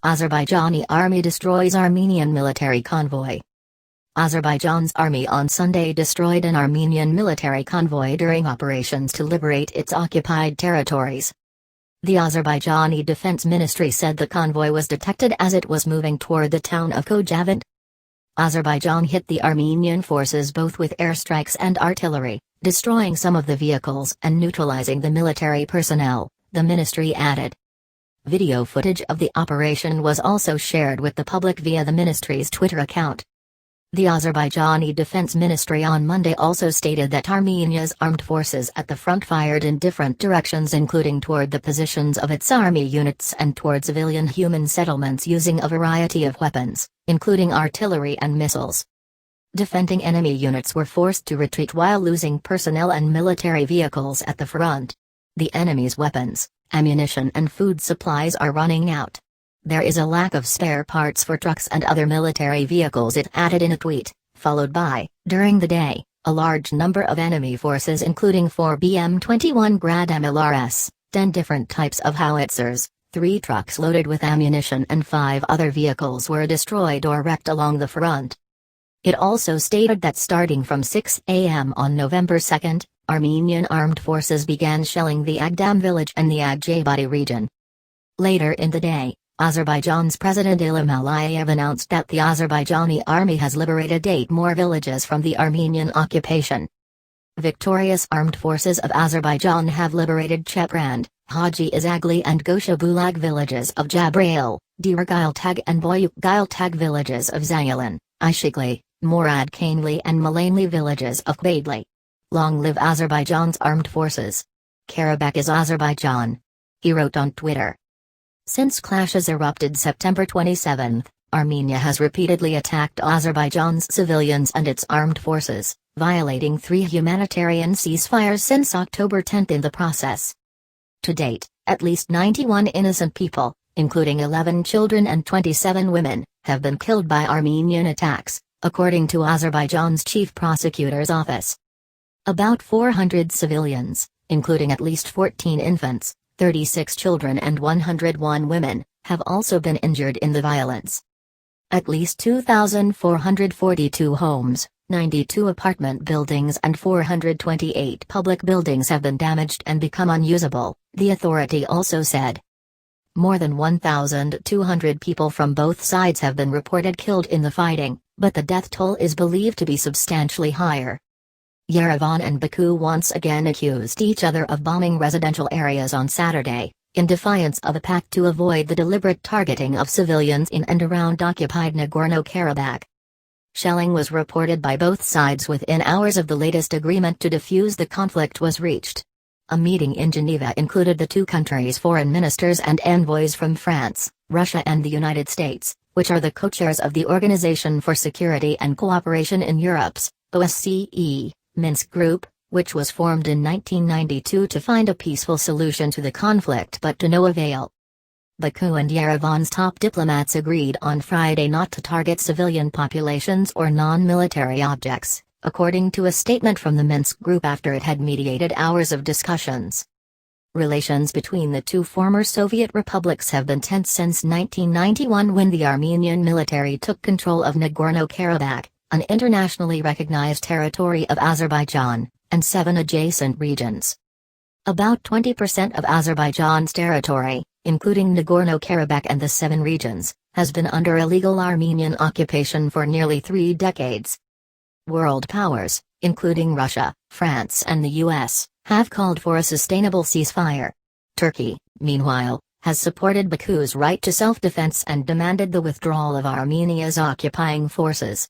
Azerbaijani army destroys Armenian military convoy. Azerbaijan's army on Sunday destroyed an Armenian military convoy during operations to liberate its occupied territories. The Azerbaijani Defense Ministry said the convoy was detected as it was moving toward the town of Khojavend. Azerbaijan hit the Armenian forces both with airstrikes and artillery, destroying some of the vehicles and neutralizing the military personnel, the ministry added. Video footage of the operation was also shared with the public via the ministry's Twitter account. The Azerbaijani Defense Ministry on Monday also stated that Armenia's armed forces at the front fired in different directions, including toward the positions of its army units and toward civilian human settlements using a variety of weapons, including artillery and missiles. Defending enemy units were forced to retreat while losing personnel and military vehicles at the front. The enemy's weapons, ammunition and food supplies are running out. There is a lack of spare parts for trucks and other military vehicles, it added in a tweet, followed by, during the day, a large number of enemy forces including 4 BM-21 Grad MLRS, 10 different types of howitzers, 3 trucks loaded with ammunition and 5 other vehicles were destroyed or wrecked along the front. It also stated that starting from 6 a.m. on November 2, Armenian armed forces began shelling the Agdam village and the Agjabadi region. Later in the day, Azerbaijan's President Ilham Aliyev announced that the Azerbaijani army has liberated 8 more villages from the Armenian occupation. Victorious armed forces of Azerbaijan have liberated Cheprand, Haji Izagli and Goshabulag villages of Jabrail, Dirgiltag and Boyukgiltag villages of Zayalan, Ishikli, Morad Kainli and Malanli villages of Kbadli. Long live Azerbaijan's armed forces. Karabakh is Azerbaijan. He wrote on Twitter. Since clashes erupted September 27, Armenia has repeatedly attacked Azerbaijan's civilians and its armed forces, violating 3 humanitarian ceasefires since October 10 in the process. To date, at least 91 innocent people, including 11 children and 27 women, have been killed by Armenian attacks, according to Azerbaijan's chief prosecutor's office. About 400 civilians, including at least 14 infants, 36 children and 101 women, have also been injured in the violence. At least 2,442 homes, 92 apartment buildings and 428 public buildings have been damaged and become unusable, the authority also said. More than 1,200 people from both sides have been reported killed in the fighting, but the death toll is believed to be substantially higher. Yerevan and Baku once again accused each other of bombing residential areas on Saturday, in defiance of a pact to avoid the deliberate targeting of civilians in and around occupied Nagorno-Karabakh. Shelling was reported by both sides within hours of the latest agreement to defuse the conflict was reached. A meeting in Geneva included the 2 countries' foreign ministers and envoys from France, Russia and the United States, which are the co-chairs of the Organization for Security and Cooperation in Europe's, OSCE, Minsk Group, which was formed in 1992 to find a peaceful solution to the conflict but to no avail. Baku and Yerevan's top diplomats agreed on Friday not to target civilian populations or non-military objects, according to a statement from the Minsk Group after it had mediated hours of discussions. Relations between the 2 former Soviet republics have been tense since 1991 when the Armenian military took control of Nagorno-Karabakh, an internationally recognized territory of Azerbaijan, and 7 adjacent regions. About 20% of Azerbaijan's territory, including Nagorno-Karabakh and the 7 regions, has been under illegal Armenian occupation for nearly 3 decades. World powers, including Russia, France and the US, have called for a sustainable ceasefire. Turkey, meanwhile, has supported Baku's right to self-defense and demanded the withdrawal of Armenia's occupying forces.